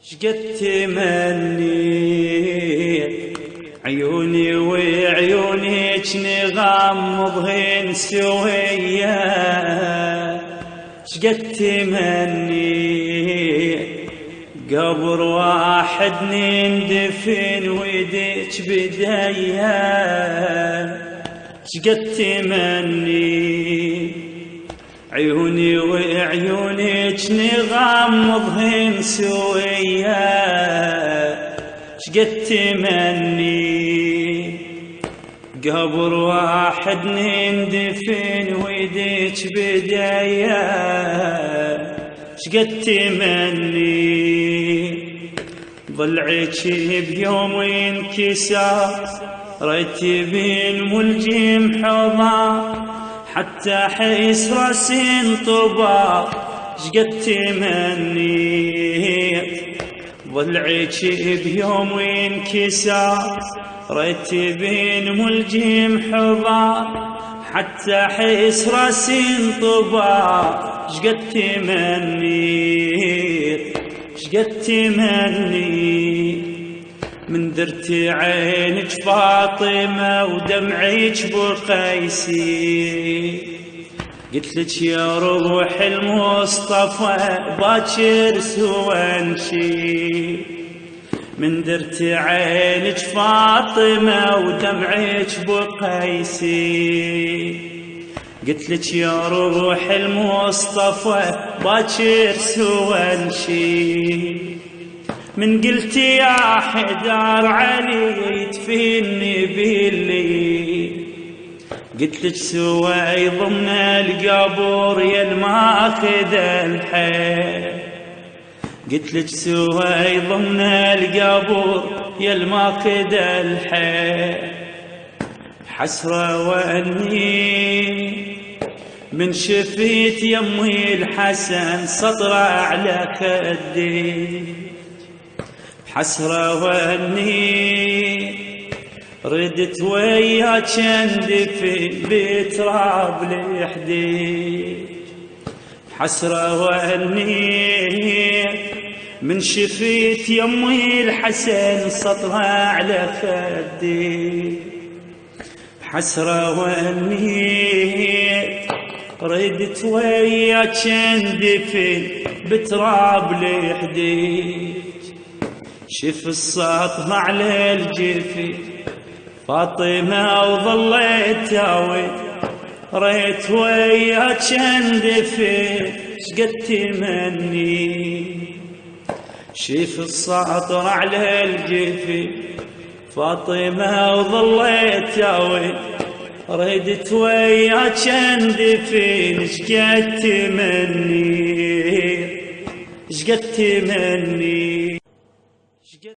شقد تمنيت عيوني وعيونك نغمضهن سويا، شقد تمنيت قبر واحد نندفن ويدك بديا، شقد تمنيت عيوني وعيونك نغمضهن سويا، شقد تمني قبر واحد نندفن ويدك بديا، شقد تمني ضلعك بيوم انكسر رتبين ملجم حضار حتى حيس راسي انطبع، شقد تمنيت ضلعك بيوم انكسر رتبين ملجم حضار حتى حيس راسي انطبع، شقد تمنيت شقد تمنيت من درت عينك فاطمة ودمعك بقيسي، قلت لك يا روح المصطفى باكر سوانشي، من درت عينك فاطمة ودمعك بقيسي، قلت لك يا روح المصطفى باكر سوانشي، من قلت يا حدار علي تفيني بالليل، قلت لك سوى ضمن القبور يا الماخذ الحيل، قلت لك سوى ضمن القبور يا الماخذ الحيل، حسرة واني من شفيت يمي الحسن سطرة على خدي، حسرة واني ردت وياك اندفن بتراب لحدي، حسرة واني من شفيت يمي الحسن سطرة على خدي، حسرة واني ردت وياك اندفن بتراب لحدي، شف السطر على الجفي فاطمة وظليت تاوي ريت وياك اندفن شقد تمني، شف السطر على الجفي فاطمة وظليت تاوي ردت وياك اندفن شقد تمني شقد تمني.